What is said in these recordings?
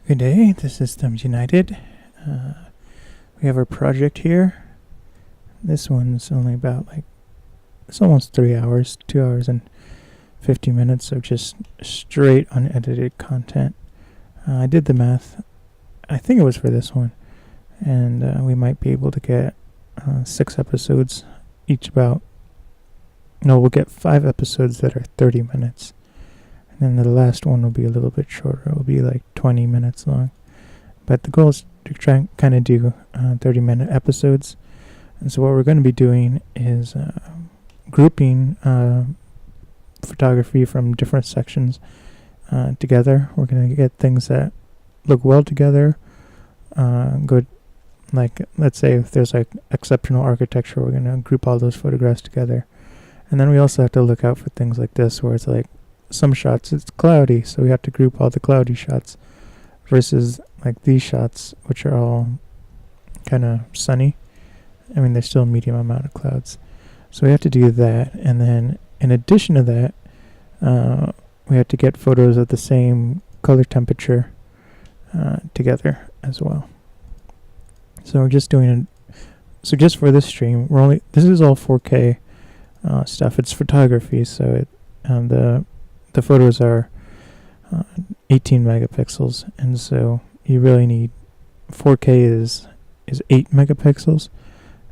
Good day, this is Thumbs United. We have our project here. This one's only about it's almost 3 hours, 2 hours and 50 minutes of just straight unedited content. I did the math. I think it was for this one. And we might be able to get 6 episodes, we'll get 5 episodes that are 30 minutes. And then the last one will be a little bit shorter. It will be 20 minutes long. But the goal is to try and kind of do 30-minute episodes. And so what we're going to be doing is grouping photography from different sections together. We're going to get things that look well together. Good, let's say if there's exceptional architecture, we're going to group all those photographs together. And then we also have to look out for things like this, where it's some shots it's cloudy, so we have to group all the cloudy shots versus these shots, which are all kind of sunny. I mean, there's still a medium amount of clouds, so we have to do that. And then in addition to that, we have to get photos of the same color temperature together as well. So we're just doing so just for this stream, this is all 4K stuff. It's photography, so the photos are 18 megapixels, and so you really need 4K is 8 megapixels.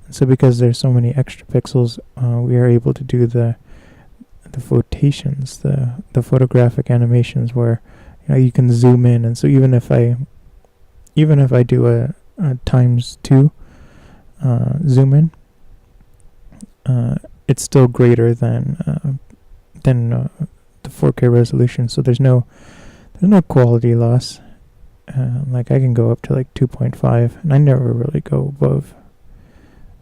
And so because there's so many extra pixels, we are able to do the photations, the photographic animations where you can zoom in. And so even if I do a ×2 zoom in, it's still greater than the 4K resolution, so there's no quality loss. I can go up to 2.5, and I never really go above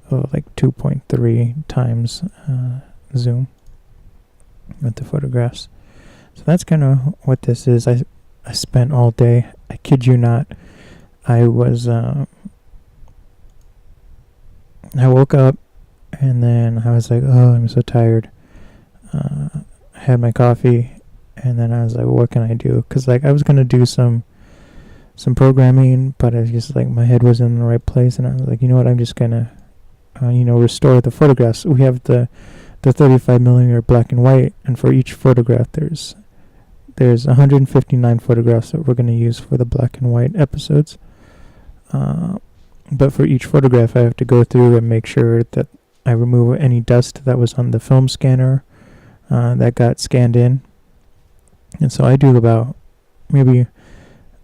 2.3 times zoom with the photographs. So that's kind of what this is. I spent all day, I kid you not, I woke up and then I was oh, I'm so tired. I had my coffee, and then I was what can I do? Because I was gonna do some programming, but I was just my head wasn't in the right place, and I was you know what? I'm just gonna restore the photographs. We have the 35 millimeter black and white, and for each photograph there's 159 photographs that we're gonna use for the black and white episodes. But for each photograph, I have to go through and make sure that I remove any dust that was on the film scanner that got scanned in. And so I do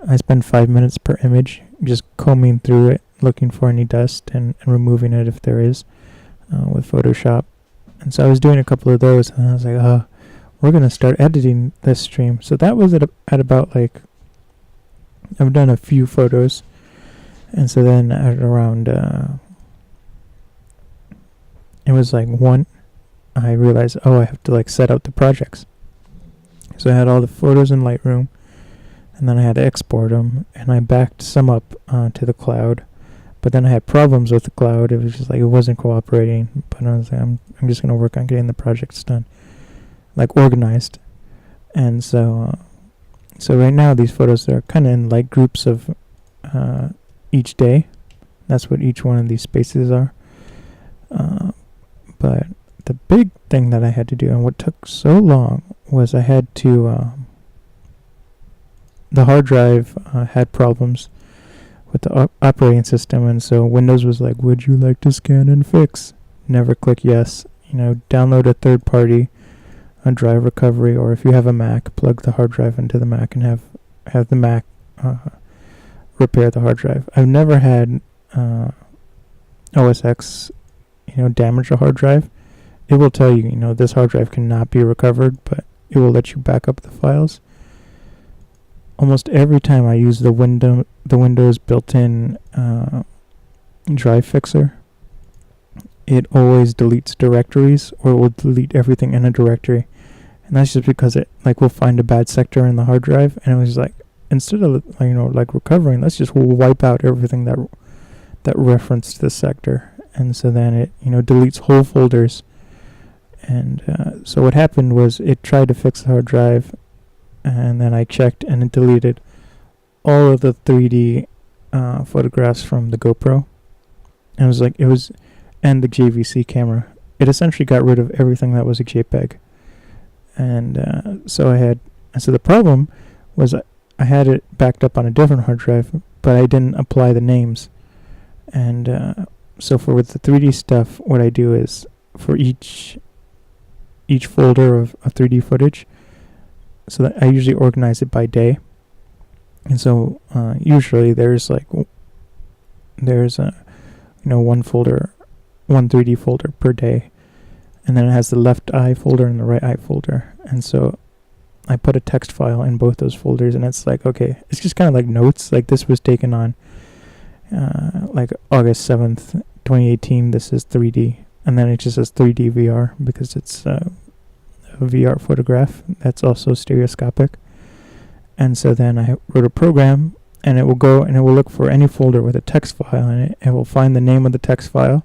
I spend 5 minutes per image just combing through it, looking for any dust and removing it if there is with Photoshop. And so I was doing a couple of those, and I was we're going to start editing this stream. So that was at about I've done a few photos. And so then at around it was 1, I realized, I have to set out the projects. So I had all the photos in Lightroom, and then I had to export them, and I backed some up to the cloud. But then I had problems with the cloud. It was just it wasn't cooperating. But I was I'm just going to work on getting the projects done, organized. And so right now these photos are kind of in groups of each day. That's what each one of these spaces are. But the big thing that I had to do, and what took so long, was I had to the hard drive had problems with the operating system, and so Windows was would you like to scan and fix? Never click yes. Download a third party drive recovery, or if you have a Mac, plug the hard drive into the Mac and have the Mac repair the hard drive. I've never had OS X damage a hard drive. It will tell you, this hard drive cannot be recovered, but it will let you back up the files. Almost every time I use the Windows built-in drive fixer, it always deletes directories, or it will delete everything in a directory. And that's just because it will find a bad sector in the hard drive, and it was instead of recovering, let's just wipe out everything that referenced the sector. And so then it deletes whole folders. And so what happened was it tried to fix the hard drive, and then I checked and it deleted all of the 3D photographs from the GoPro. And and the JVC camera. It essentially got rid of everything that was a JPEG. And so the problem was I had it backed up on a different hard drive, but I didn't apply the names. And so with the 3D stuff, what I do is for each folder of 3D footage, so that I usually organize it by day. And so usually there's one 3D folder per day, and then it has the left eye folder and the right eye folder. And so I put a text file in both those folders, and it's like, okay, it's just kind of like notes. Like this was taken on like August 7th, 2018. This is 3D, and then it just says 3D VR because it's a VR photograph that's also stereoscopic. And so then I wrote a program, and it will go and it will look for any folder with a text file in it. It will find the name of the text file,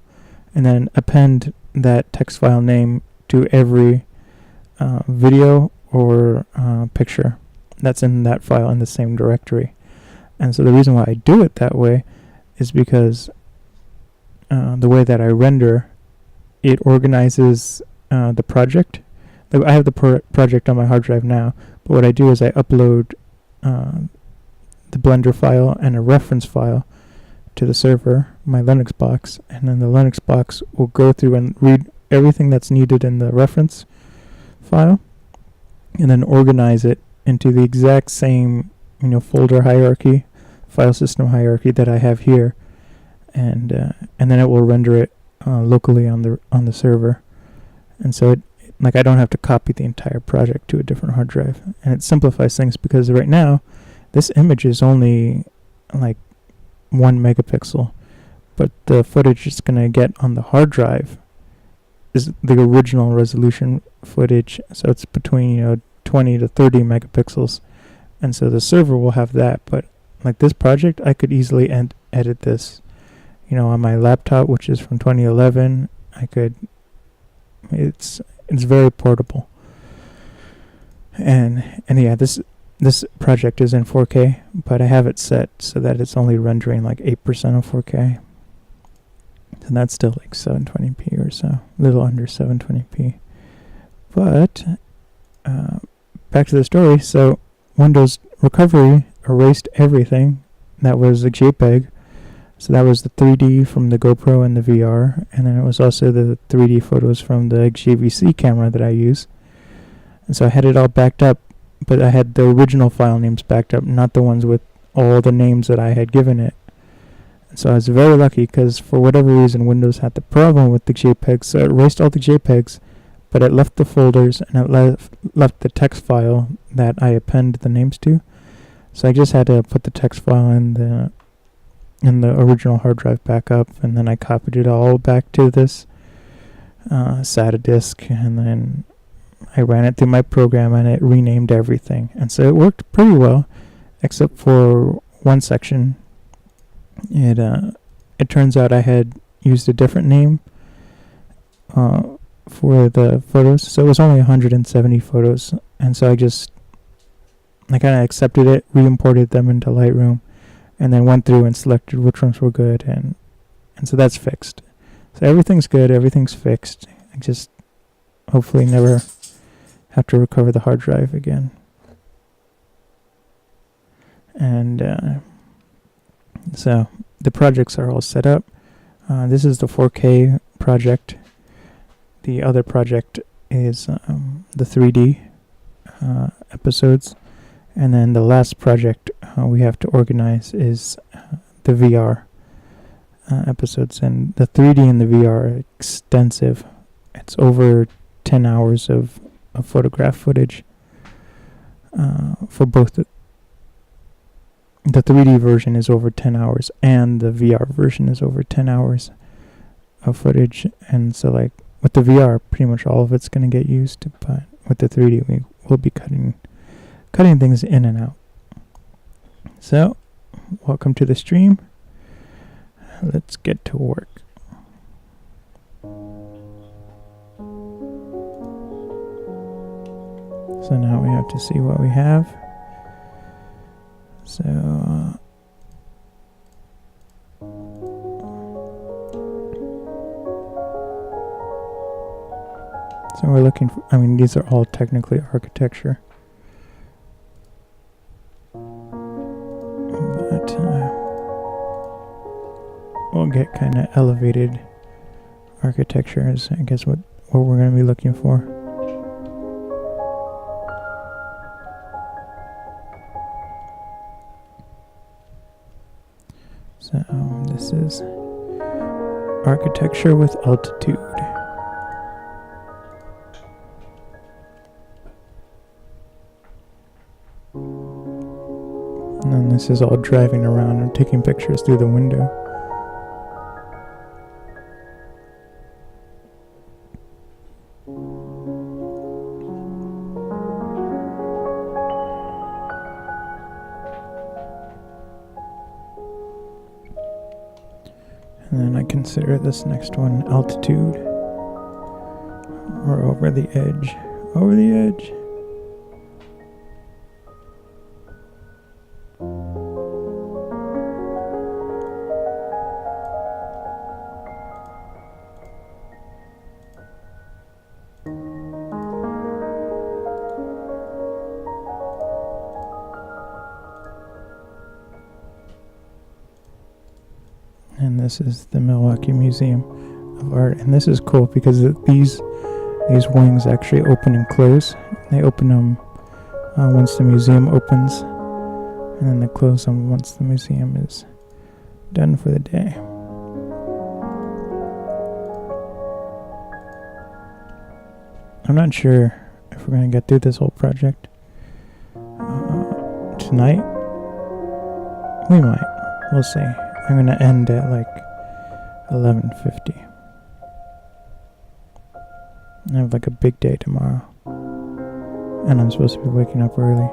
and then append that text file name to every video or picture that's in that file in the same directory. And so the reason why I do it that way is because the way that I render, it organizes the project. I have the project on my hard drive now, but what I do is I upload the Blender file and a reference file to the server, my Linux box, and then the Linux box will go through and read everything that's needed in the reference file, and then organize it into the exact same, folder hierarchy, file system hierarchy that I have here, and then it will render it locally on the server. And so I don't have to copy the entire project to a different hard drive, and it simplifies things because right now this image is only like 1 megapixel, but the footage it's going to get on the hard drive is the original resolution footage, so it's between 20 to 30 megapixels, and so the server will have that. But like this project, I could easily edit this on my laptop, which is from 2011. It's very portable, and yeah, this project is in 4K, but I have it set so that it's only rendering like 8% of 4K. And that's still like 720p or so, a little under 720p. But back to the story. So Windows Recovery erased everything that was a JPEG. So that was the 3D from the GoPro and the VR, and then it was also the 3D photos from the JVC camera that I use. And so I had it all backed up, but I had the original file names backed up, not the ones with all the names that I had given it. And so I was very lucky because for whatever reason Windows had the problem with the JPEGs, so it erased all the JPEGs, but it left the folders and it left the text file that I append the names to. So I just had to put the text file in the original hard drive back up, and then I copied it all back to this SATA disk, and then I ran it through my program and it renamed everything. And so it worked pretty well, except for one section. It turns out I had used a different name for the photos, so it was only 170 photos, and so I kind of accepted it, re-imported them into Lightroom, and then went through and selected which ones were good, and so that's fixed. So everything's good, everything's fixed. I just hopefully never have to recover the hard drive again. And so the projects are all set up. This is the 4K project. The other project is the 3D episodes. And then the last project we have to organize is the VR episodes. And the 3D and the VR are extensive. It's over 10 hours of photograph footage for both. The 3D version is over 10 hours, and the VR version is over 10 hours of footage. And so, like, with the VR, pretty much all of it's going to get used, but with the 3D, we will be cutting things in and out. So, welcome to the stream. Let's get to work. So now we have to see what we have. So So we're looking for, I mean, these are all technically architecture. But we'll get kind of elevated architecture is, I guess, what we're going to be looking for. So this is architecture with altitude. And then this is all driving around and taking pictures through the window. And then I consider this next one altitude. Or over the edge. Over the edge. And this is the Milwaukee Museum of Art, and this is cool because these wings actually open and close. They open them once the museum opens, and then they close them once the museum is done for the day. I'm not sure if we're going to get through this whole project tonight. We might. We'll see. I'm going to end at like 11:50. I have like a big day tomorrow. And I'm supposed to be waking up early.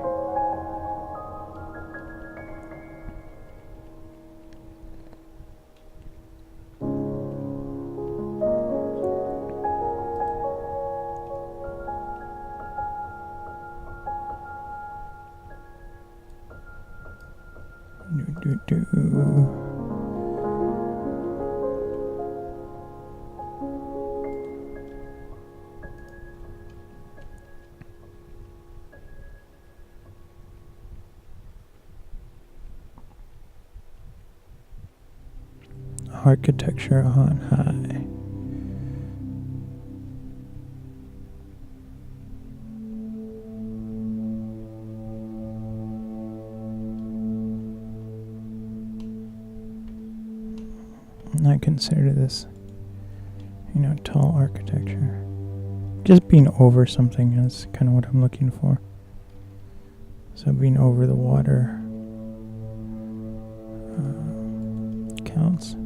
Architecture on high. I consider this, tall architecture. Just being over something is kind of what I'm looking for. So being over the water counts.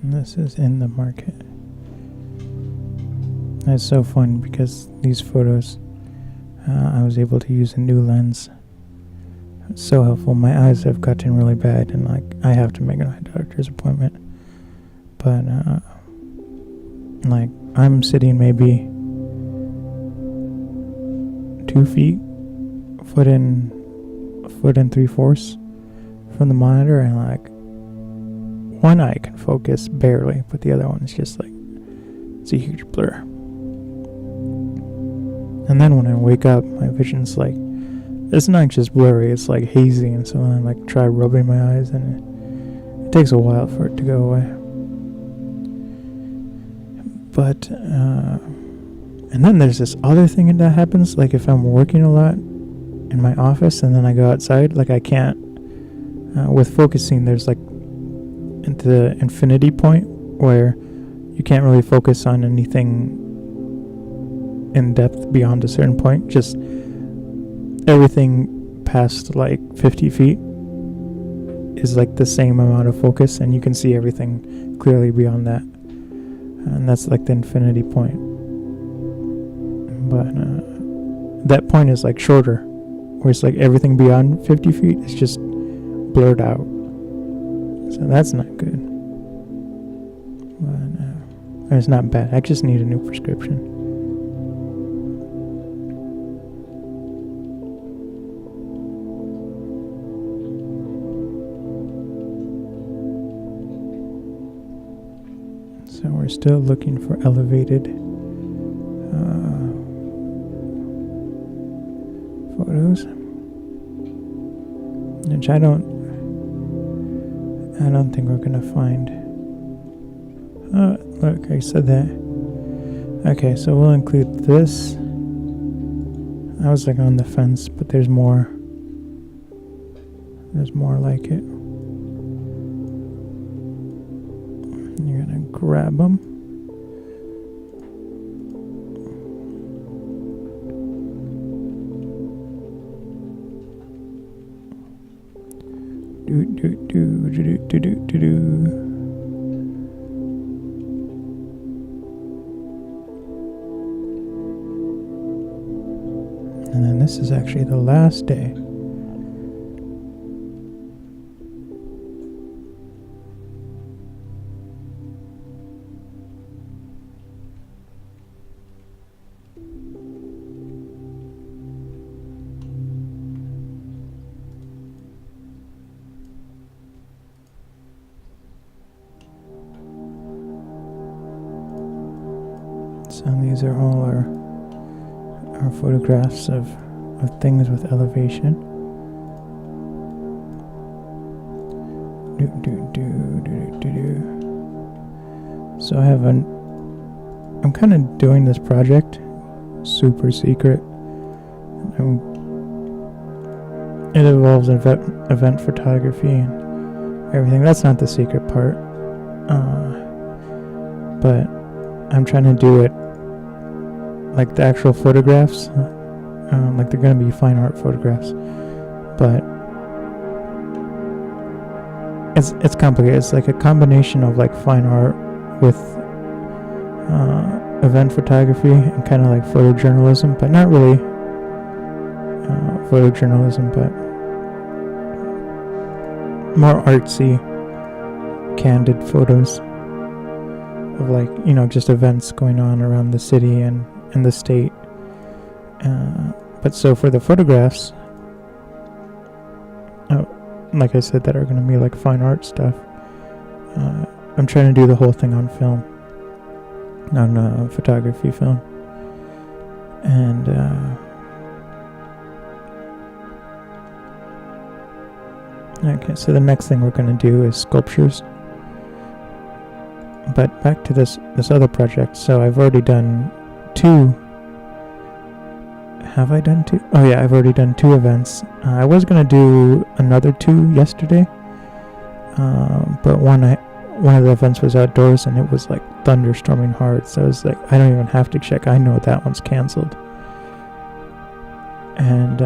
And this is in the market. It's so fun because these photos, I was able to use a new lens. It's so helpful. My eyes have gotten really bad, and I have to make an eye doctor's appointment. But I'm sitting maybe 2 feet, foot and 3/4 from the monitor, and one eye can focus barely, but the other one is just it's a huge blur. And then when I wake up, my vision's it's not just blurry, it's hazy, and so then I try rubbing my eyes, and it takes a while for it to go away. But, and then there's this other thing that happens, if I'm working a lot in my office, and then I go outside, I can't, with focusing, there's the infinity point where you can't really focus on anything in depth beyond a certain point. Just everything past 50 feet is the same amount of focus, and you can see everything clearly beyond that, and that's the infinity point. But that point is shorter, where it's everything beyond 50 feet is just blurred out. So that's not good. But It's not bad. I just need a new prescription. So we're still looking for elevated photos, which I don't think we're gonna find. Oh, look, I said that. Okay, so we'll include this. I was like on the fence, but there's more. There's more like it. You're gonna grab them. And then this is actually the last day. So these are all our photographs of things with elevation. So I'm kind of doing this project super secret. It involves event photography and everything. That's not the secret part. But I'm trying to do it like the actual photographs, like they're going to be fine art photographs, but it's complicated. It's like a combination of like fine art with event photography and kind of like photojournalism, but not really photojournalism, but more artsy, candid photos of like, you know, just events going on around the city and the state. But so for the photographs, like I said, that are going to be like fine art stuff, I'm trying to do the whole thing on film, on photography film. And okay, so the next thing we're going to do is sculptures. But back to this other project. So I've already done 2. Have I done 2? Oh yeah, I've already done 2 events. I was gonna do another 2 yesterday, but one of the events was outdoors and it was like thunderstorming hard. So I was like, I don't even have to check. I know that one's canceled. And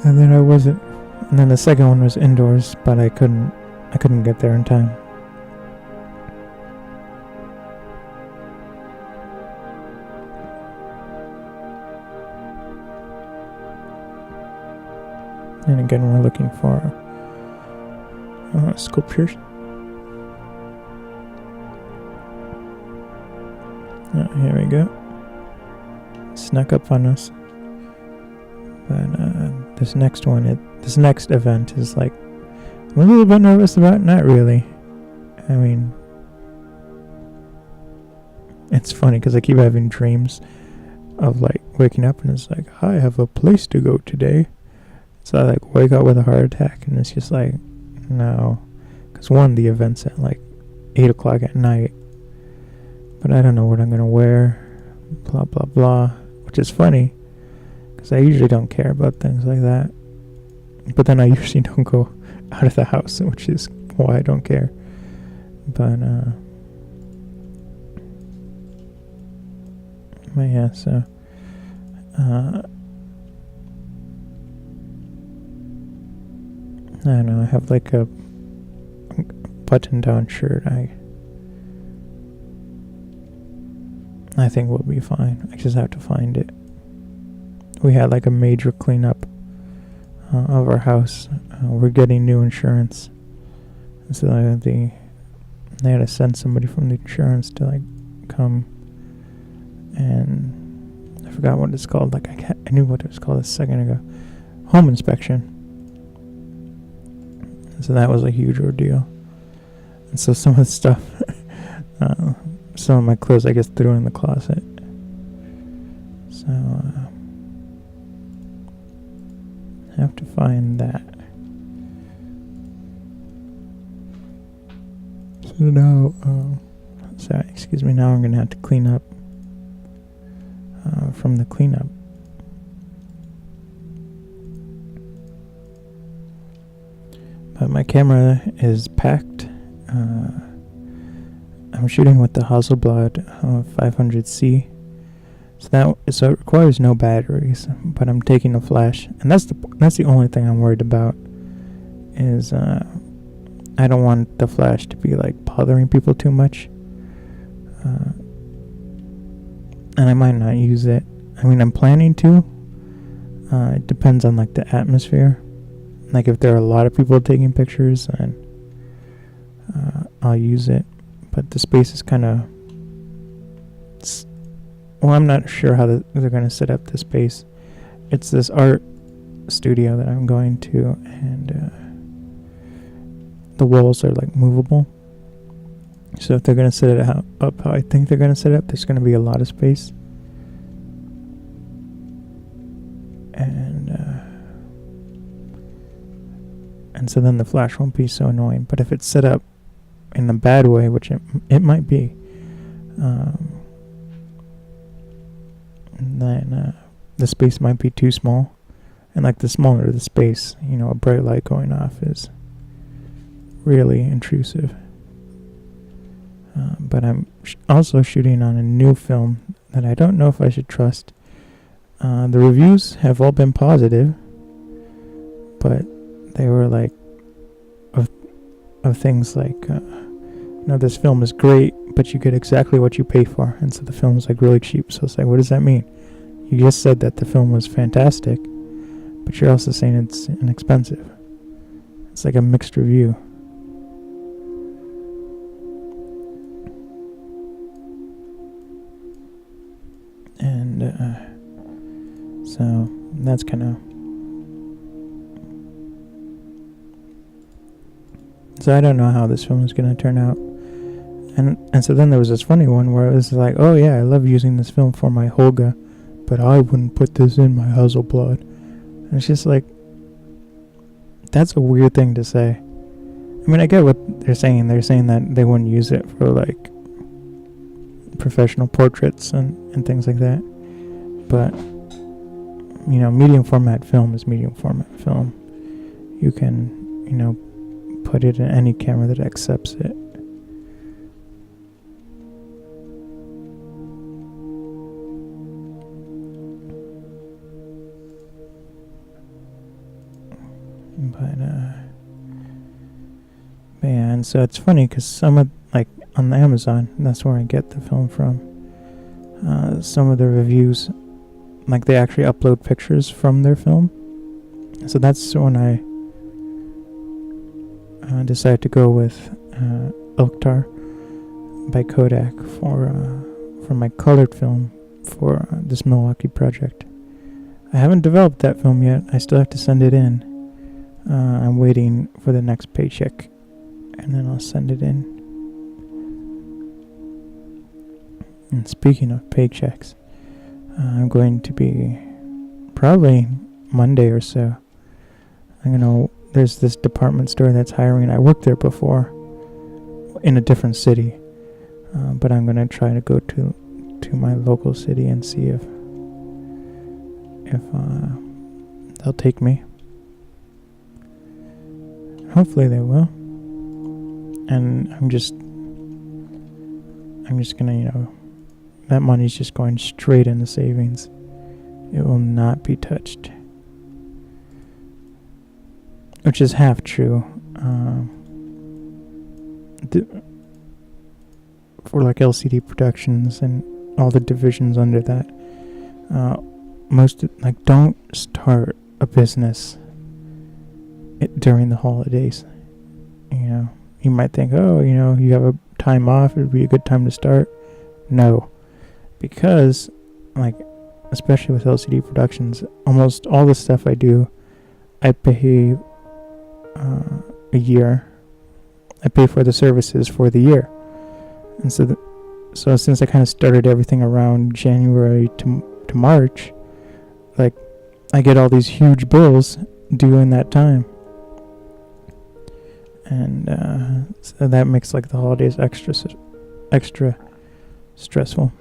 and then I wasn't. And then the second one was indoors, but I couldn't get there in time. And again, we're looking for sculptures. Here we go. Snuck up on us. But this next event is like, I'm a little bit nervous about. Not really. I mean, it's funny because I keep having dreams of like waking up and it's like, I have a place to go today. So I like wake up with a heart attack and it's just like, no. Because one, the event's at like 8 o'clock at night. But I don't know what I'm going to wear. Blah, blah, blah. Which is funny. Because I usually don't care about things like that. But then I usually don't go out of the house, which is why I don't care. But yeah, so I don't know, I have like a button down shirt. I think we'll be fine. I just have to find it. We had like a major cleanup of our house. We're getting new insurance, so they had to send somebody from the insurance to like come, and I forgot what it's called. Like I knew what it was called a second ago. Home inspection. So that was a huge ordeal. And so some of the stuff, some of my clothes, I guess, threw in the closet. So I have to find that. So now, sorry, excuse me. Now I'm gonna have to clean up from the cleanup. But my camera is packed. I'm shooting with the Hasselblad 500C. So it requires no batteries, but I'm taking a flash, and that's the only thing I'm worried about. Is I don't want the flash to be like bothering people too much, and I might not use it. I mean, I'm planning to. It depends on like the atmosphere. Like if there are a lot of people taking pictures, then I'll use it. But the space is kind of... Well, I'm not sure how they're going to set up the space. It's this art studio that I'm going to, and the walls are like movable. So if they're going to set it up how I think they're going to set it up, there's going to be a lot of space. And so then the flash won't be so annoying. But if it's set up in a bad way, which it might be, then the space might be too small. And like the smaller the space, a bright light going off is really intrusive. But I'm also shooting on a new film that I don't know if I should trust. The reviews have all been positive, but they were like of things like this film is great, but you get exactly what you pay for, and so the film is like really cheap. So it's like, what does that mean? You just said that the film was fantastic, but you're also saying it's inexpensive. It's like a mixed review. And so that's kind of... So I don't know how this film is going to turn out. And so then there was this funny one where it was like, oh yeah, I love using this film for my Holga, but I wouldn't put this in my Hasselblad. And it's just like, that's a weird thing to say. I mean, I get what they're saying. They're saying that they wouldn't use it for like professional portraits and things like that. But, medium format film is medium format film. You can, put it in any camera that accepts it. But yeah, and so it's funny because some of, like, on the Amazon, that's where I get the film from. Some of the reviews, like, they actually upload pictures from their film. So that's when I decided to go with Ilktar by Kodak for my colored film for this Milwaukee project. I haven't developed that film yet. I still have to send it in. I'm waiting for the next paycheck, and then I'll send it in. And speaking of paychecks, I'm going to be probably Monday or so. There's this department store that's hiring. I worked there before in a different city, but I'm going to try to go to my local city and see if they'll take me. Hopefully they will. And I'm just gonna, that money's just going straight into savings. It will not be touched. Which is half true. For like LCD Productions and all the divisions under that, don't start a business during the holidays. You might think, oh, you have a time off, it would be a good time to start. No, because especially with LCD Productions, almost all the stuff I do, I pay a year. I pay for the services for the year, and so since I kind of started everything around January to March, I get all these huge bills due in that time, and so that makes the holidays extra stressful.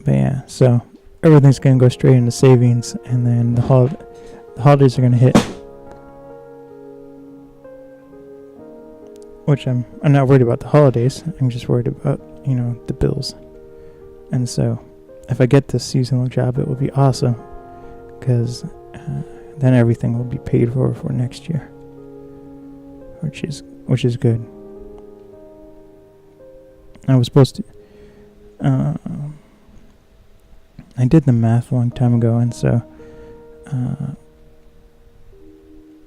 But yeah, so everything's gonna go straight into savings, and then the holidays are gonna hit, which I'm not worried about the holidays. I'm just worried about the bills. And so if I get this seasonal job, it will be awesome, because then everything will be paid for next year, which is good. I was supposed to I did the math a long time ago, and so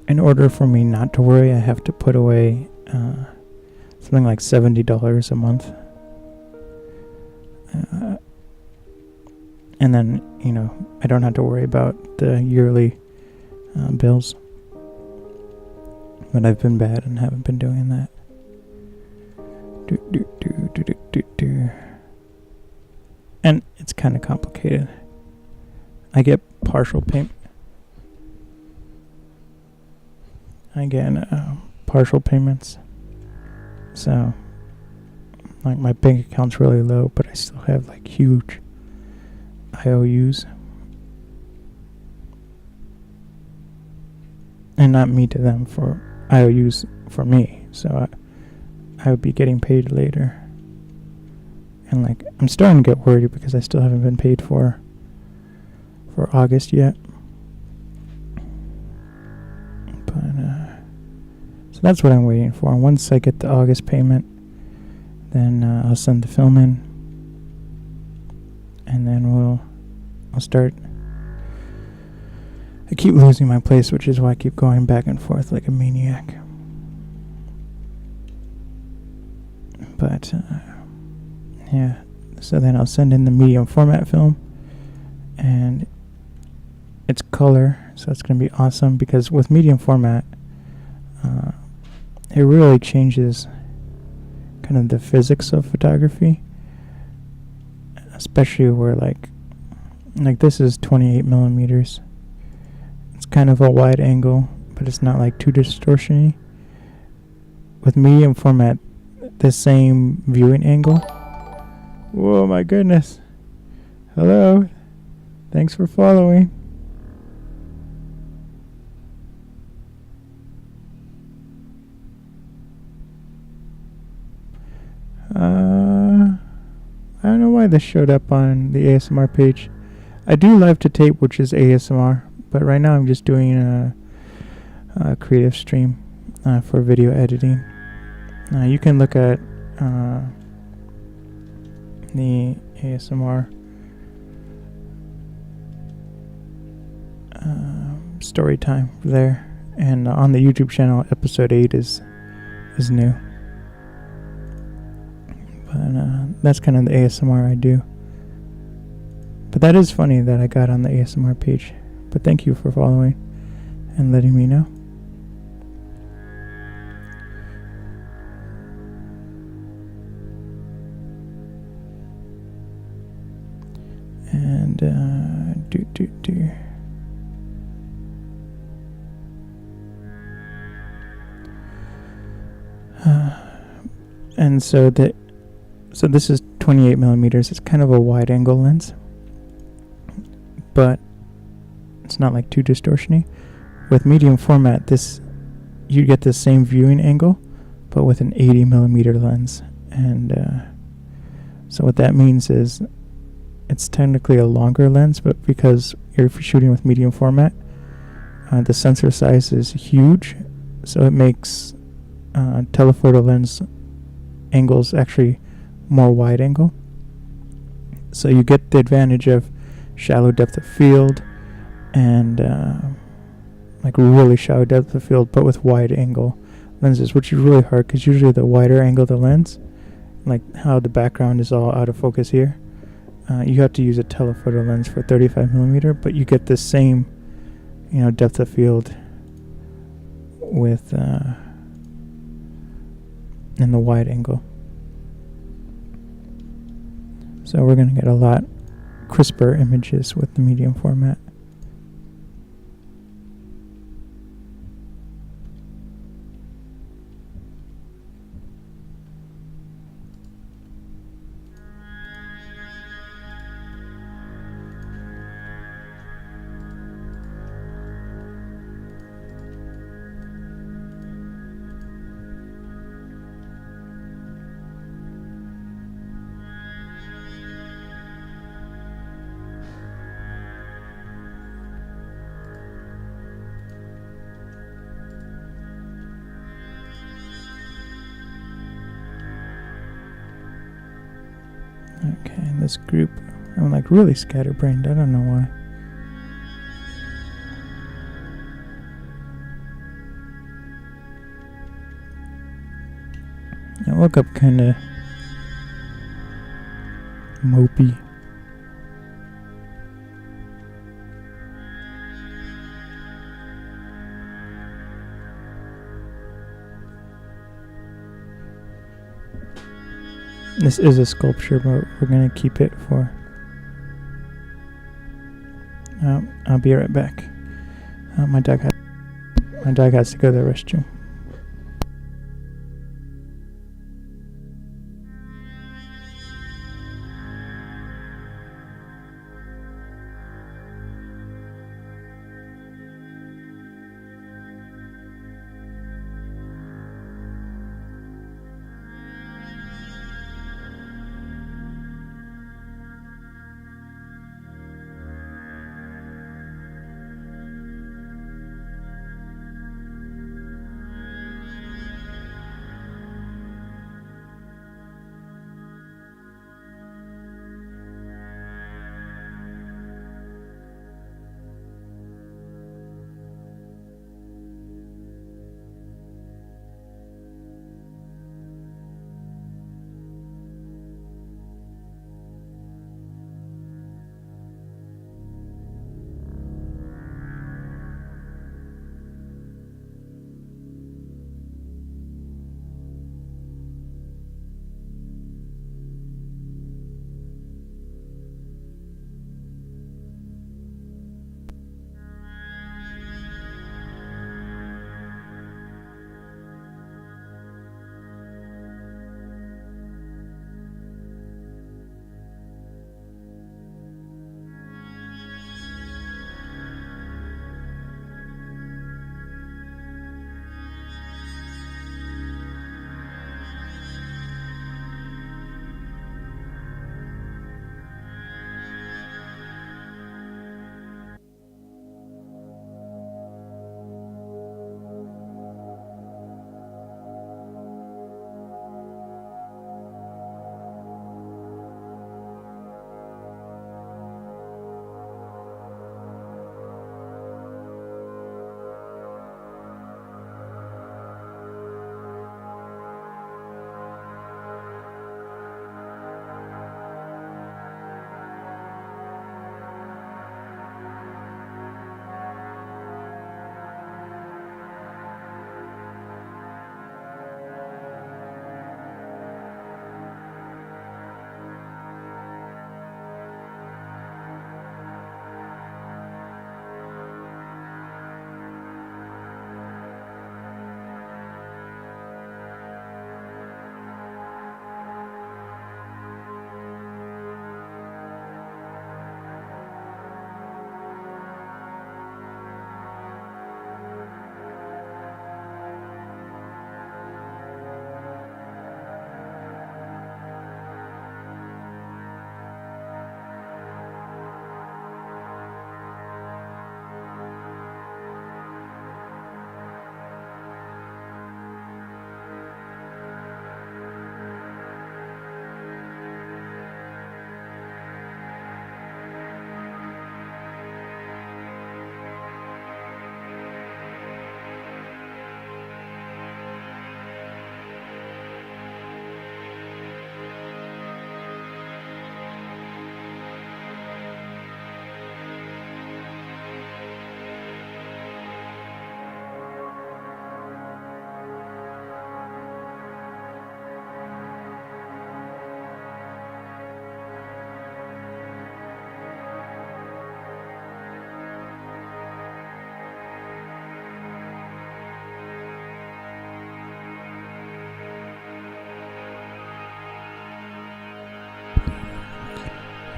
in order for me not to worry, I have to put away something like $70 a month, and then I don't have to worry about the yearly bills. But I've been bad and haven't been doing that. And it's kind of complicated. I get partial payments, so my bank account's really low, but I still have huge IOUs, and not me to them, for IOUs for me. So I would be getting paid later, and I'm starting to get worried because I still haven't been paid for August yet. But so that's what I'm waiting for. Once I get the August payment, then I'll send the film in, and then I'll start. I keep losing my place, which is why I keep going back and forth like a maniac. But yeah, so then I'll send in the medium format film, and it's color, so it's going to be awesome, because with medium format, it really changes kind of the physics of photography, especially where like this is 28 millimeters. It's kind of a wide angle, but it's not too distortiony. With medium format, the same viewing angle. Whoa, my goodness. Hello. Thanks for following. I don't know why this showed up on the ASMR page. I do live to tape, which is ASMR, but right now I'm just doing a creative stream for video editing. You can look at the ASMR story time there, and on the YouTube channel, episode 8 is new. But that's kind of the ASMR I do. But that is funny that I got on the ASMR page. But thank you for following and letting me know. And and so this is 28 millimeters. It's kind of a wide angle lens, but it's not too distortiony. With medium format, you get the same viewing angle, but with an 80 millimeter lens. And so what that means is it's technically a longer lens, but because you're shooting with medium format, the sensor size is huge, so it makes telephoto lens angles actually more wide angle. So you get the advantage of shallow depth of field, and like really shallow depth of field, but with wide angle lenses, which is really hard because usually the wider angle the lens, like how the background is all out of focus here, you have to use a telephoto lens for 35mm, but you get the same, depth of field with in the wide angle. So we're going to get a lot crisper images with the medium format. Okay, this group, I'm like really scatterbrained. I don't know why. I woke up kind of mopey. This is a sculpture, but we're gonna keep it for. I'll be right back. My dog has to go to the restroom.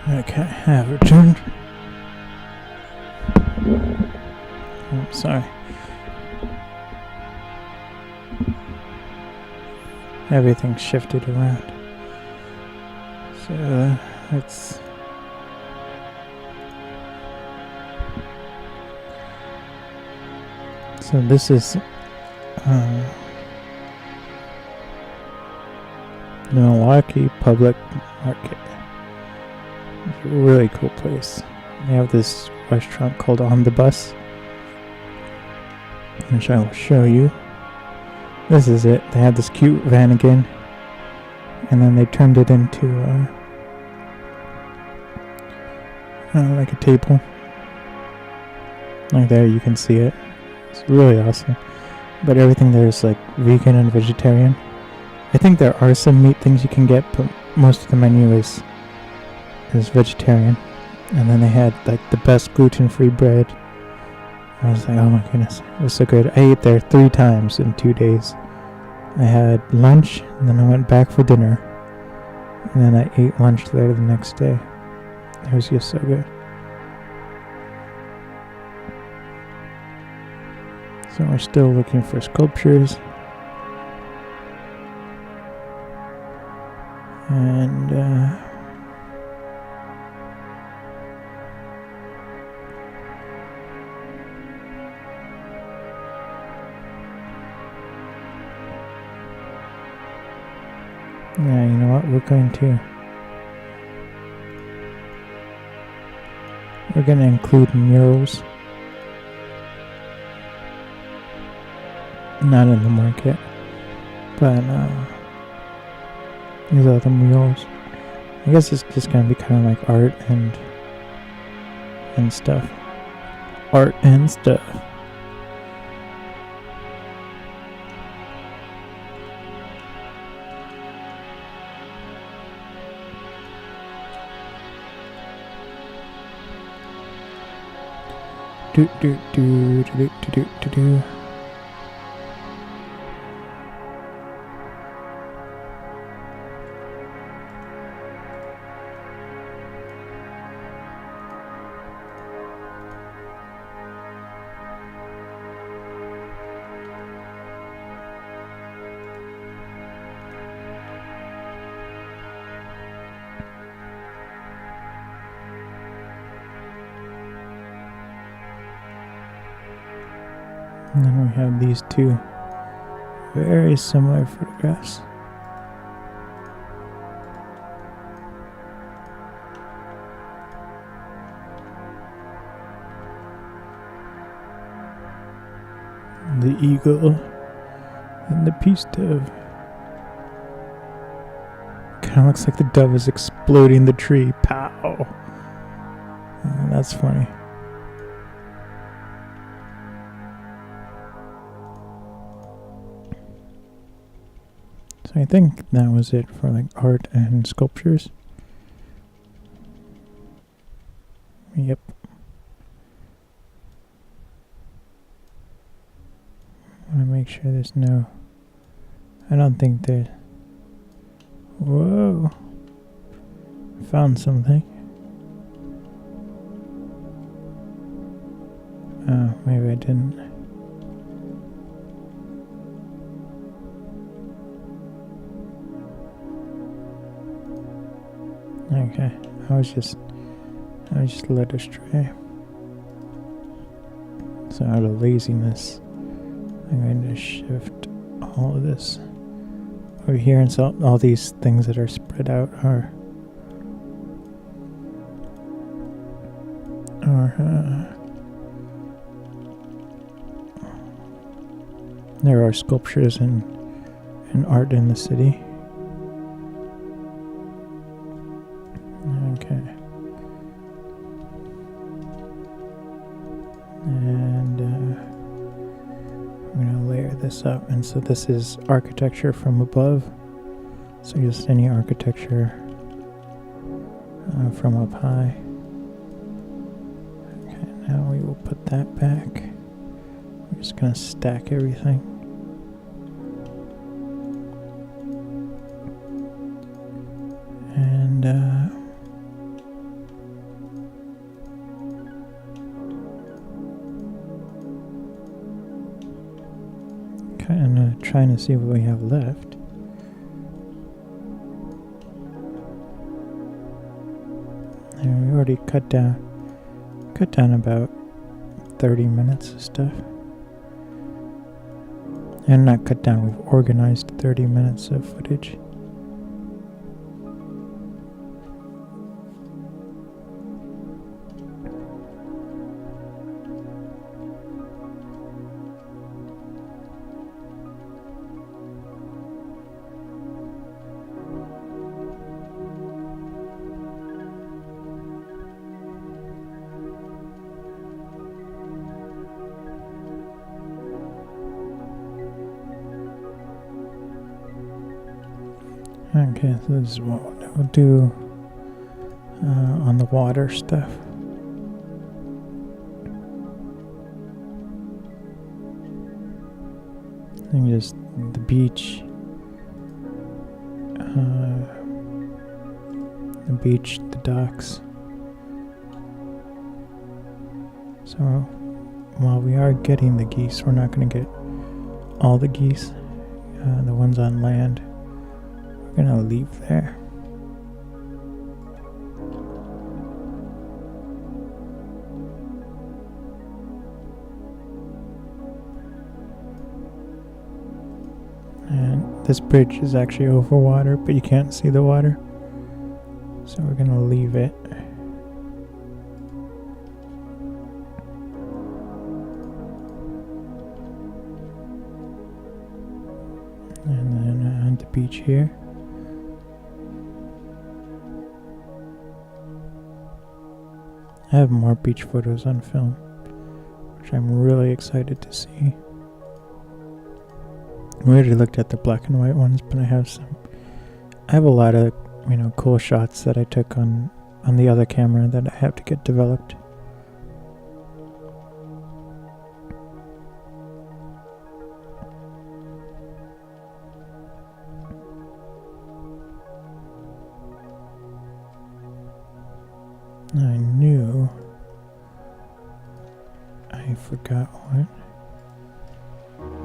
Okay, I have returned. Oh, sorry. Everything shifted around. So let's. So this is the Milwaukee Public Market. It's a really cool place. They have this restaurant called On the Bus, which I will show you. This is it. They had this cute van again, and then they turned it into like a table. Like there, you can see it. It's really awesome. But everything there is like vegan and vegetarian. I think there are some meat things you can get, but most of the menu is vegetarian. And then they had like the best gluten-free bread. I was like, oh my goodness, it was so good. I ate there 3 times in 2 days. I had lunch, and then I went back for dinner, and then I ate lunch there the next day. It was just so good. So we're still looking for sculptures. And yeah, you know what? We're going to include murals. Not in the market, but these other murals. I guess it's just gonna be kind of like art and stuff. Art and stuff. Do. And then we have these 2 very similar photographs. The eagle and the peace dove. Kind of looks like the dove is exploding the tree. Pow! That's funny. So I think that was it for like art and sculptures. Yep. I want to make sure there's no... I don't think there's... Whoa! Found something. Oh, maybe I didn't. Okay, I was just led astray. So out of laziness, I'm going to shift all of this over here, and so all these things that are spread out are there are sculptures and art in the city. Okay. And I'm going to layer this up. And so this is architecture from above. So just any architecture from up high. Okay, now we will put that back. We're just going to stack everything. And trying to see what we have left. And we already cut down about 30 minutes of stuff. And not cut down, we've organized 30 minutes of footage. Okay, so this is what we'll do on the water stuff. I think just the beach, the docks. So while we are getting the geese, we're not going to get all the geese, the ones on land. We're gonna leave there. And this bridge is actually over water, but you can't see the water. So we're gonna leave it. And then on the beach here. I have more beach photos on film, which I'm really excited to see. We already looked at the black and white ones, but I have a lot of, cool shots that I took on the other camera that I have to get developed. I forgot what.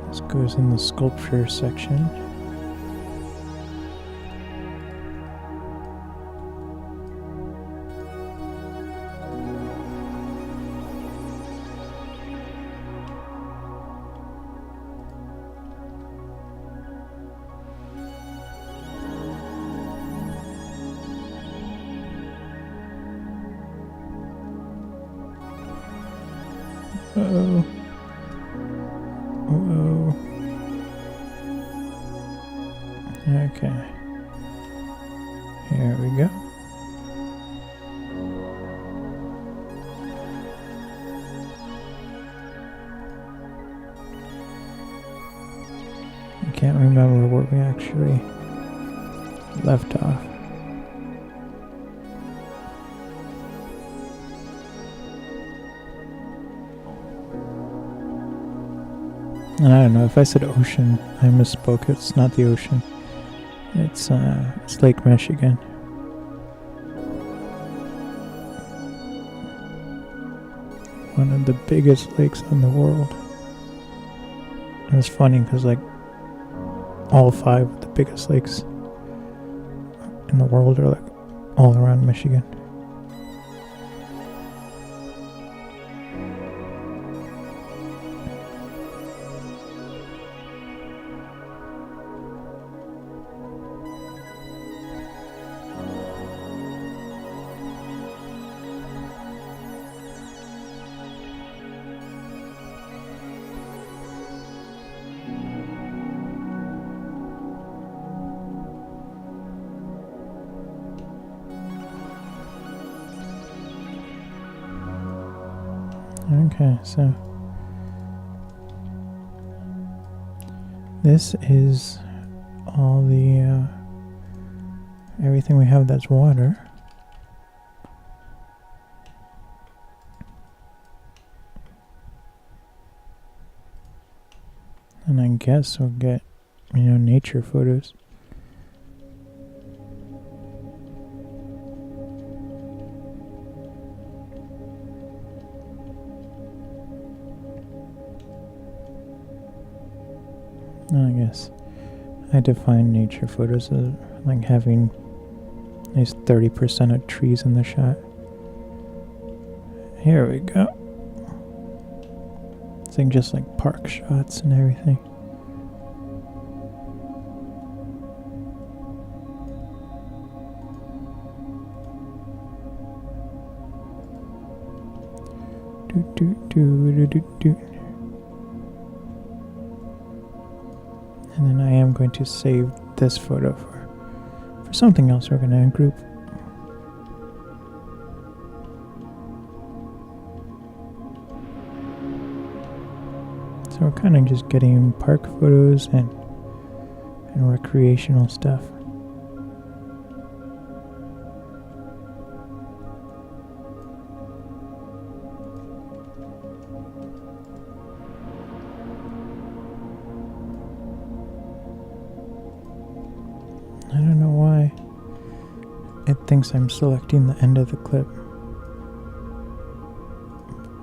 This goes in the sculpture section. Uh-oh. Uh-oh. Okay. Here we go. I can't remember where we actually left off. And I don't know, if I said ocean, I misspoke. It's not the ocean. It's Lake Michigan. One of the biggest lakes in the world. And it's funny because all 5 of the biggest lakes in the world are all around Michigan. Okay, so this is all the everything we have that's water. And I guess we'll get, nature photos. I guess I define nature photos as like having at least 30% of trees in the shot. Here we go. It's like just like park shots and everything. And then I am going to save this photo for something else we're going to group. So we're kind of just getting park photos and recreational stuff. I don't know why it thinks I'm selecting the end of the clip,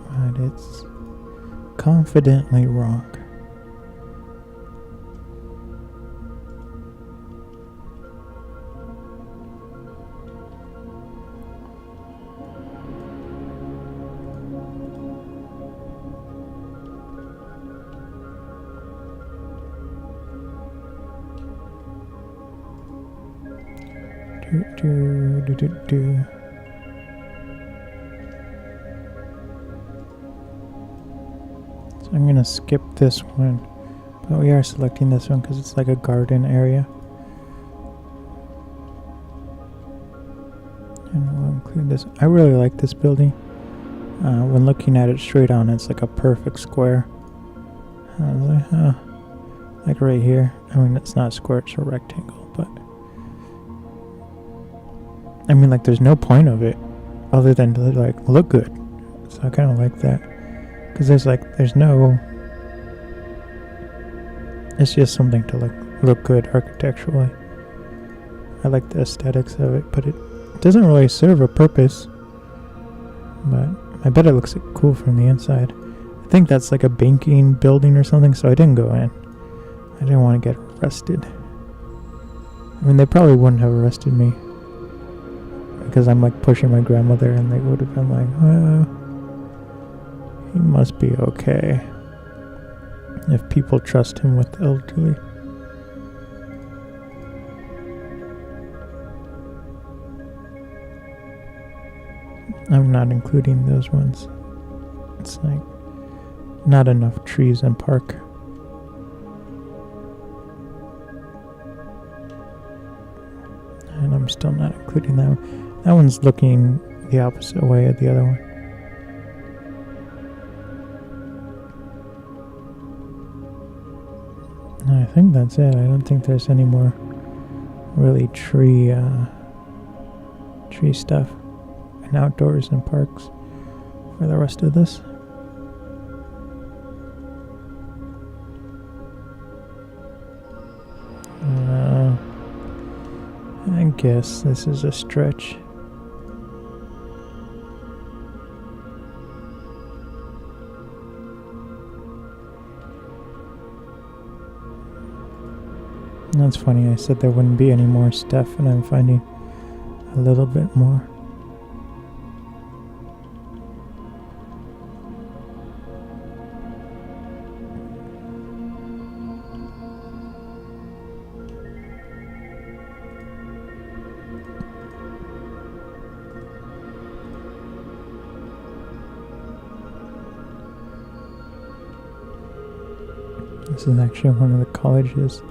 but it's confidently wrong. So I'm gonna skip this one, but we are selecting this one because it's like a garden area. And we'll include this. I really like this building. When looking at it straight on, it's like a perfect square. I was like, huh. Like right here. I mean, it's not a square, it's a rectangle, but I mean, like, there's no point of it other than to, like, look good. So I kind of like that. Because there's no... It's just something to, like, look good architecturally. I like the aesthetics of it, but it doesn't really serve a purpose. But I bet it looks cool from the inside. I think that's, like, a banking building or something, so I didn't go in. I didn't want to get arrested. I mean, they probably wouldn't have arrested me. Because I'm like pushing my grandmother and they would have been like, well, he must be okay. If people trust him with the elderly. I'm not including those ones. It's like not enough trees and park. And I'm still not including that one. That one's looking the opposite way of the other one. And I think that's it. I don't think there's any more really tree stuff and outdoors and parks for the rest of this. I guess this is a stretch. That's funny, I said there wouldn't be any more stuff and I'm finding a little bit more. This is actually one of the colleges.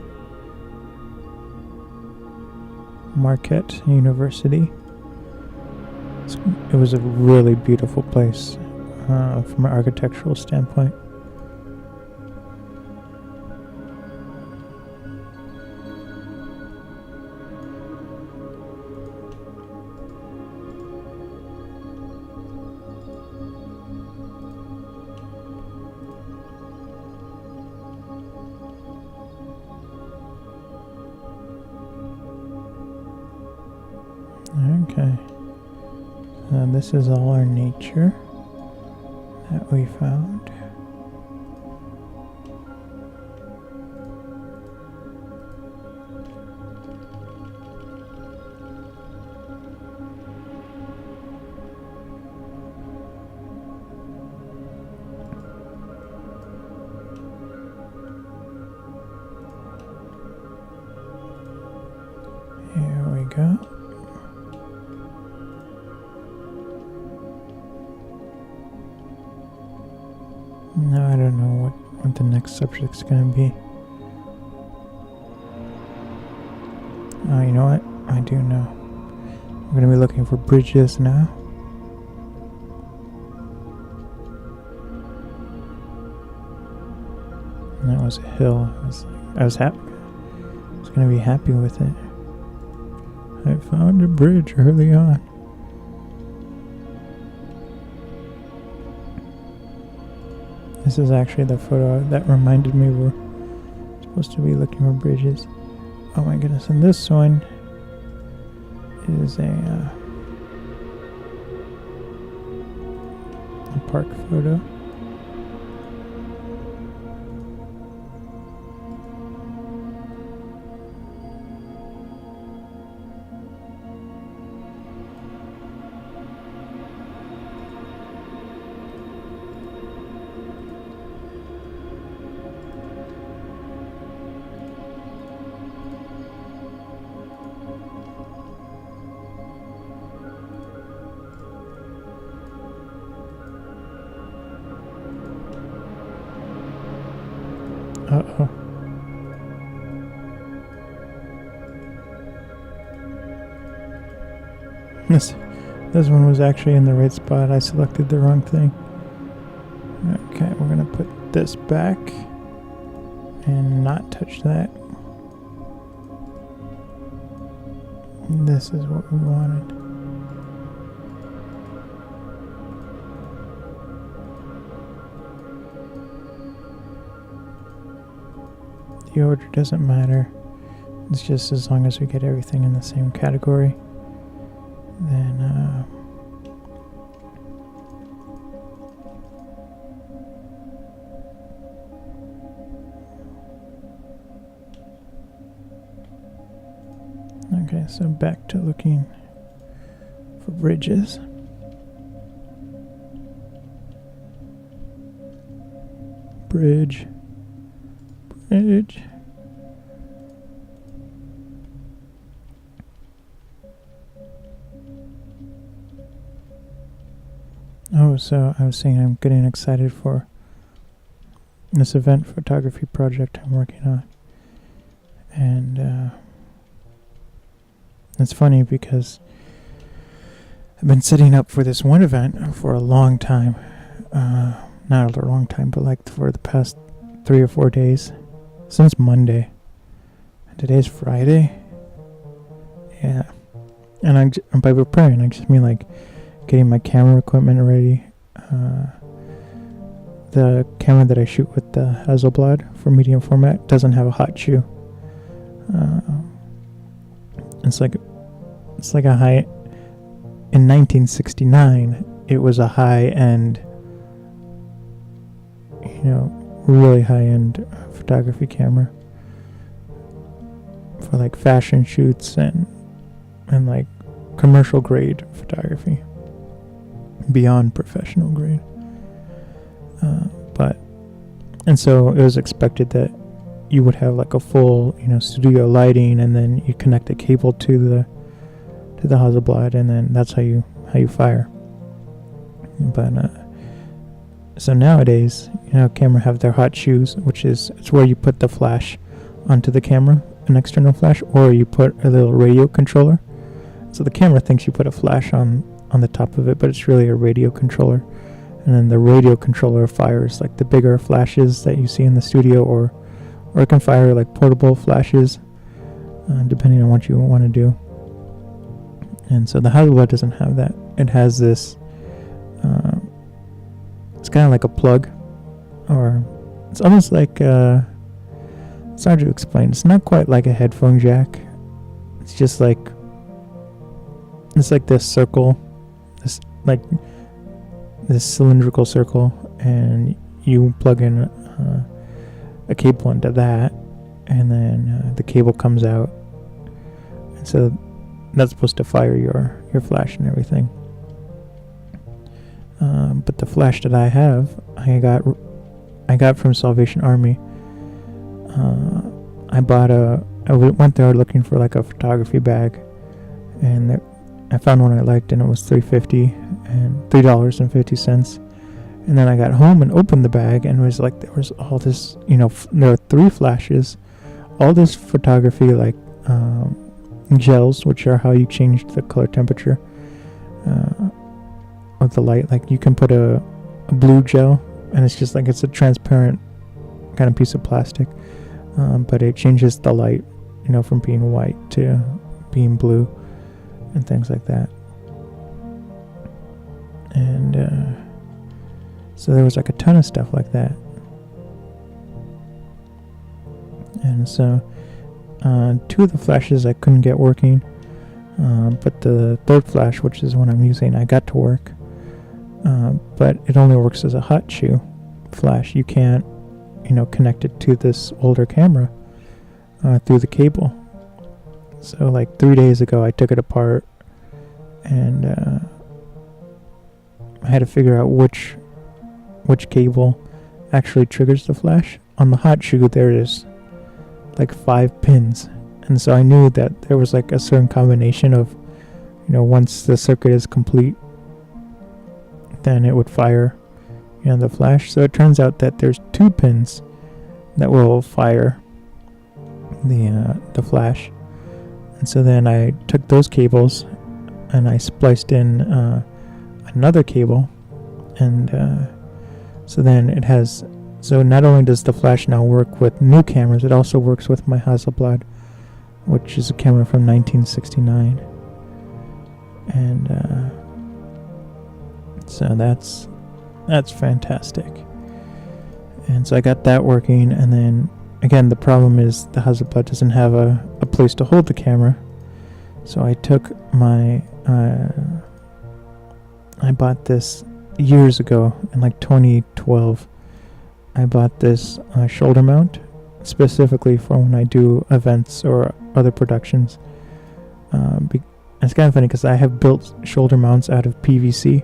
Marquette University. It was a really beautiful place from an architectural standpoint. Okay, this is all our nature that we found. go. No, I don't know what the next subject's gonna be. Oh, you know what? I do know. We're gonna be looking for bridges now. And that was a hill. I was happy. I was gonna be happy with it. I found a bridge early on. This is actually the photo that reminded me we're supposed to be looking for bridges. Oh my goodness, and this one is a park photo. Uh-oh. This one was actually in the right spot. I selected the wrong thing. Okay, we're gonna put this back and not touch that. This is what we wanted. The order doesn't matter. It's just as long as we get everything in the same category, then okay, so back to looking for bridges. Bridge. Oh, so I was saying I'm getting excited for this event photography project I'm working on. And it's funny because I've been setting up for this one event for a long time. Not a long time, but like for the past 3 or 4 days. Since Monday. And today's Friday. Yeah. And by preparing, I just mean like getting my camera equipment ready. The camera that I shoot with the Hasselblad for medium format doesn't have a hot shoe. It's like a high. In 1969, it was a high-end, really high-end photography camera for like fashion shoots and like commercial grade photography, beyond professional grade. And so it was expected that you would have like a full, studio lighting, and then you connect a cable to the Hasselblad, and then that's how you fire. But so nowadays, camera have their hot shoes, which is it's where you put the flash onto the camera, an external flash, or you put a little radio controller. So the camera thinks you put a flash on the top of it, but it's really a radio controller. And then the radio controller fires like the bigger flashes that you see in the studio, or it can fire like portable flashes, depending on what you want to do. And so the Hasselblad doesn't have that. It has this, it's kind of like a plug, or it's almost like, it's hard to explain. It's not quite like a headphone jack. It's just like, it's like this circle, this cylindrical circle, and you plug in a cable into that, and then the cable comes out, and so that's supposed to fire your flash and everything. But the flash that I have, I got from Salvation Army. I went there looking for like a photography bag and I found one I liked, and it was $3.50, and then I got home and opened the bag, and it was like there was all this, there were 3 flashes, all this photography, like gels, which are how you change the color temperature of the light. Like you can put a blue gel, and it's just like it's a transparent kind of piece of plastic, but it changes the light, from being white to being blue and things like that. And so there was like a ton of stuff like that. And so 2 of the flashes I couldn't get working, but the 3rd flash, which is what I'm using, I got to work, but it only works as a hot shoe flash. You can't connect it to this older camera through the cable. So like 3 days ago I took it apart, and I had to figure out which cable actually triggers the flash. On the hot shoe there is like 5 pins, and so I knew that there was like a certain combination of, once the circuit is complete, then it would fire the flash. So it turns out that there's 2 pins that will fire the flash. And so then I took those cables and I spliced in another cable, and so then it has, so not only does the flash now work with new cameras, it also works with my Hasselblad, which is a camera from 1969. And so that's fantastic. And so I got that working, and then again the problem is the Hasselblad doesn't have a place to hold the camera. So I took my I bought this years ago in like 2012. I bought this shoulder mount specifically for when I do events or other productions. It's kind of funny because I have built shoulder mounts out of PVC,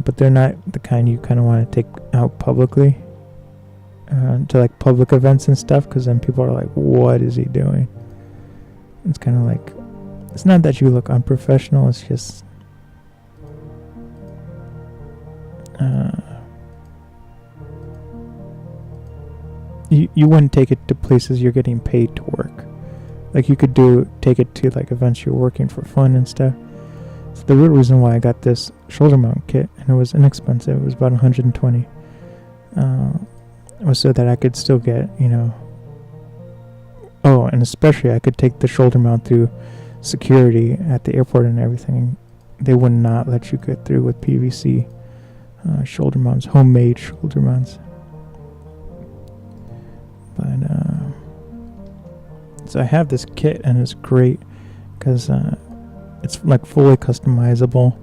but they're not the kind you kind of want to take out publicly to like public events and stuff, because then people are like, what is he doing? It's kind of like, it's not that you look unprofessional, it's just you wouldn't take it to places you're getting paid to work. Like you could take it to like events you're working for fun and stuff. So the real reason why I got this shoulder mount kit, and it was inexpensive, it was about $120, was so that I could still get, and especially I could take the shoulder mount through security at the airport and everything. They would not let you get through with PVC shoulder mounts, homemade shoulder mounts. But so I have this kit, and it's great because it's like fully customizable.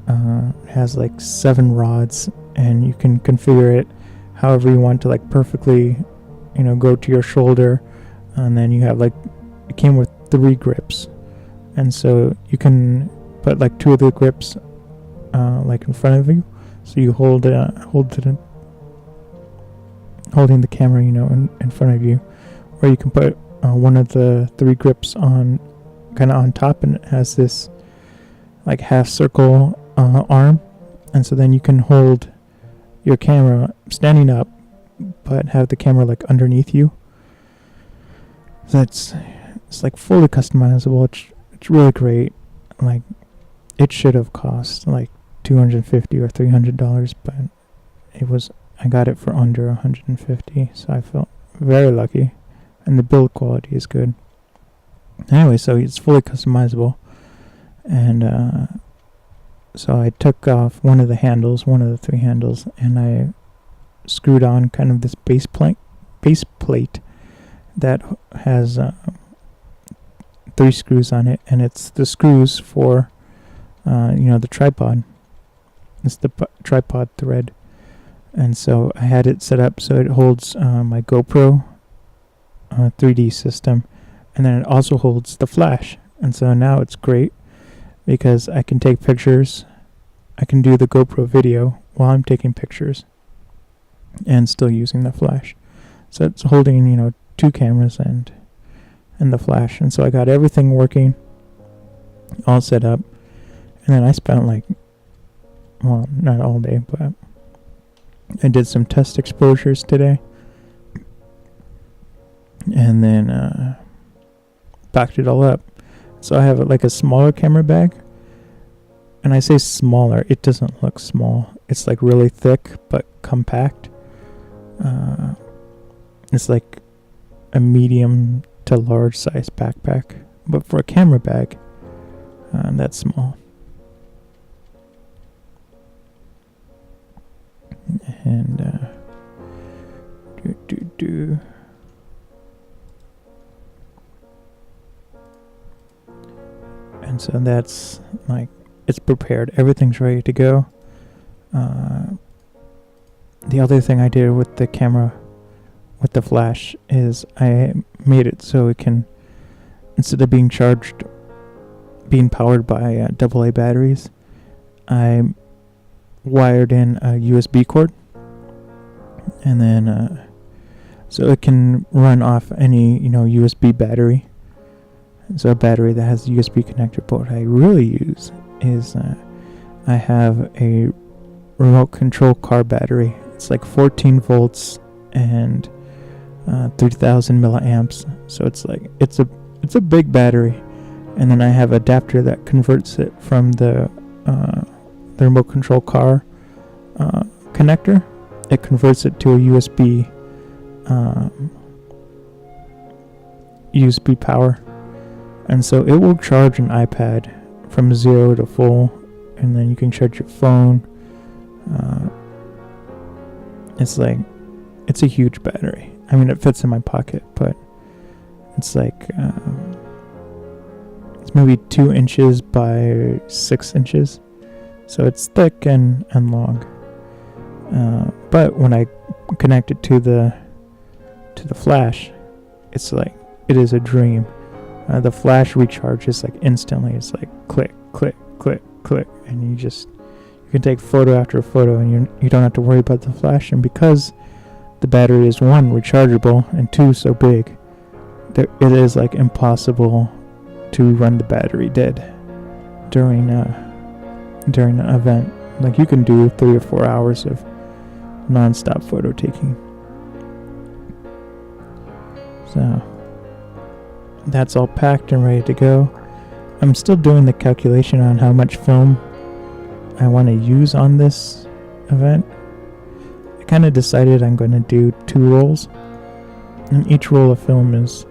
It has like 7 rods, and you can configure it however you want to, like perfectly, go to your shoulder. And then you have like, it came with 3 grips, and so you can put like 2 of the grips like in front of you, so you hold it holding the camera, in front of you, or you can put one of the 3 grips on kind of on top, and it has this like half circle arm, and so then you can hold your camera standing up but have the camera like underneath you. So it's like fully customizable. It's really great. Like it should have cost like $250 or $300, but I got it for under $150, so I felt very lucky, and the build quality is good. Anyway, so it's fully customizable, and so I took off one of the 3 handles, and I screwed on kind of this base plate that has 3 screws on it, and it's the screws for the tripod. It's the tripod thread. And so I had it set up so it holds my GoPro 3D system, and then it also holds the flash. And so now it's great because I can take pictures. I can do the GoPro video while I'm taking pictures and still using the flash. So it's holding 2 cameras and the flash. And so I got everything working. all set up. And then I spent not all day, but I did some test exposures today. And then backed it all up. So I have a smaller camera bag. And I say smaller, it doesn't look small. It's really thick but compact. It's like a medium to large size backpack. But for a camera bag, that's small. And and so that's it's prepared. Everything's ready to go. The other thing I did with the camera, with the flash, is I made it so it can, instead of being powered by AA batteries, I wired in a USB cord, and then so it can run off any USB battery. So a battery that has a USB connector. But what I really use is I have a remote control car battery. It's 14 volts and 3,000 milliamps. So it's a big battery. And then I have an adapter that converts it from the remote control car connector. It converts it to a USB power, and so it will charge an iPad from 0 to full, and then you can charge your phone. It's a huge battery. I mean, it fits in my pocket, but it's it's maybe 2 inches by 6 inches, so it's thick and long. But when I connect it to the flash, it's it is a dream. The flash recharges instantly. It's click, click, click, click, and you can take photo after photo, and you don't have to worry about the flash. And because the battery is 1, rechargeable, and 2, so big, it is impossible to run the battery dead during an event. You can do 3 or 4 hours of non-stop photo taking. So that's all packed and ready to go. I'm still doing the calculation on how much film I want to use on this event. I kind of decided I'm going to do 2 rolls, and each roll of film is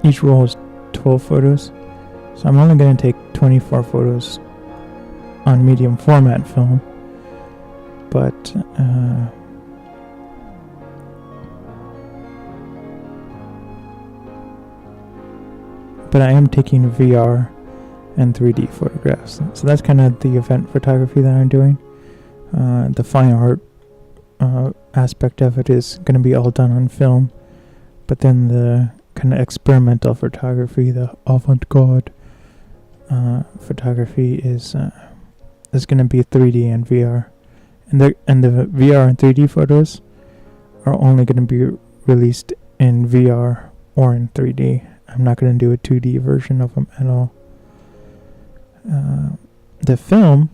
each roll is 12 photos. So I'm only going to take 24 photos on medium format film, but I am taking VR and 3D photographs. So that's kind of the event photography that I'm doing. The fine art aspect of it is going to be all done on film, but then the kind of experimental photography, the avant-garde photography is going to be 3D and VR, and the VR and 3D photos are only going to be released in VR or in 3D. I'm not going to do a 2D version of them at all. The film,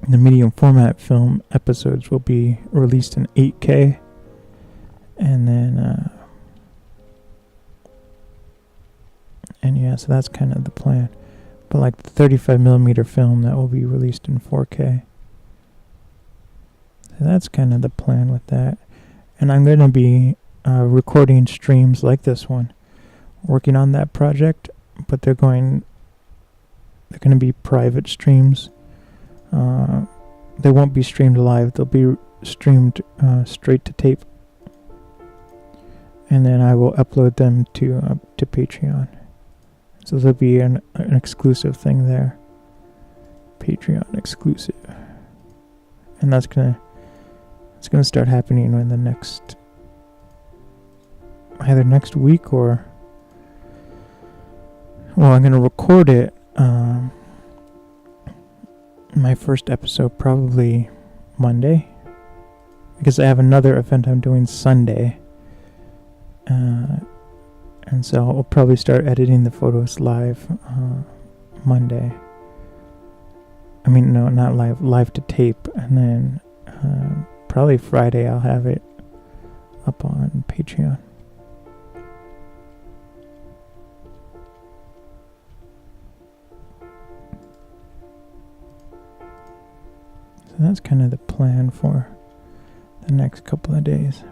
the medium format film episodes will be released in 8K, and then so that's kind of the plan. But the 35mm film, that will be released in 4K. So that's kind of the plan with that. And I'm going to be recording streams like this one, working on that project, but they're going to be private streams. They won't be streamed live. They'll be streamed straight to tape, and then I will upload them to Patreon. So there'll be an exclusive thing there, Patreon exclusive, and it's gonna start happening in the either next week or, well, I'm gonna record it. My first episode probably Monday, because I have another event I'm doing Sunday, And so I'll probably start editing the photos live Monday. I mean, no, not live to tape. And then probably Friday I'll have it up on Patreon. So that's kind of the plan for the next couple of days.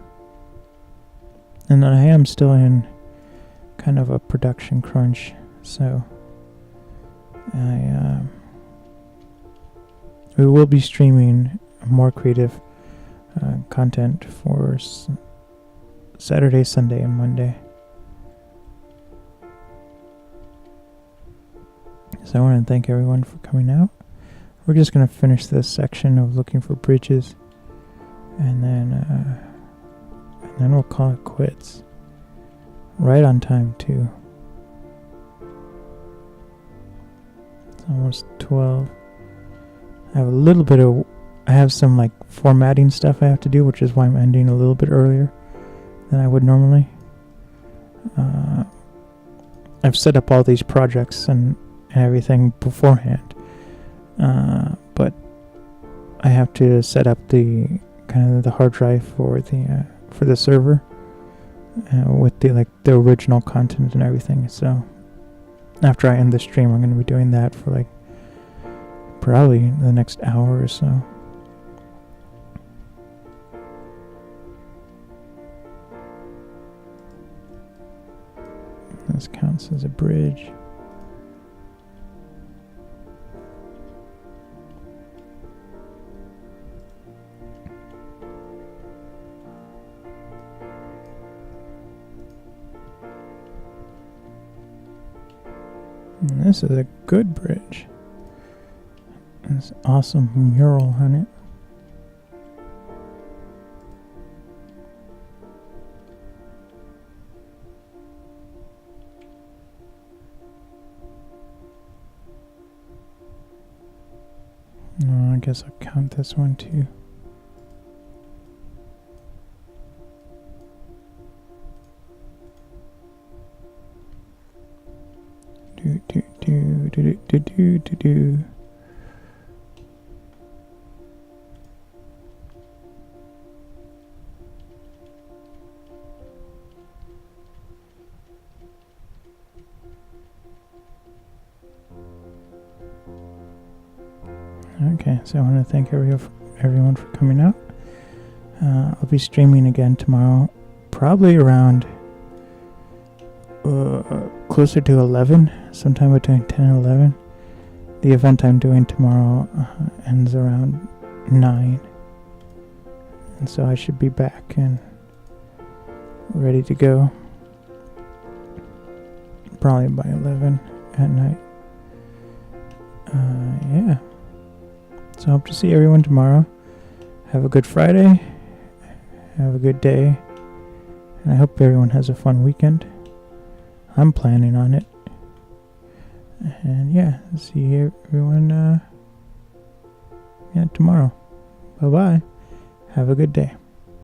And then I am still in kind of a production crunch, so we will be streaming more creative content for Saturday, Sunday, and Monday. So I want to thank everyone for coming out. We're just going to finish this section of looking for bridges, and then we'll call it quits. Right on time, too. It's almost 12. I have some like formatting stuff I have to do, which is why I'm ending a little bit earlier than I would normally. I've set up all these projects and everything beforehand, but I have to set up the kind of the hard drive for the server with the original content and everything. So after I end the stream, I'm going to be doing that for like probably the next hour or so. This counts as a bridge. And this is a good bridge. This awesome mural on it. I guess I'll count this one too. Do. Okay, so I want to thank everyone for coming out. I'll be streaming again tomorrow, probably around closer to 11, sometime between 10 and 11. The event I'm doing tomorrow ends around 9, and so I should be back and ready to go probably by 11 at night. Yeah. So I hope to see everyone tomorrow. Have a good Friday. Have a good day. And I hope everyone has a fun weekend. I'm planning on it. And yeah, see everyone tomorrow. Bye-bye. Have a good day.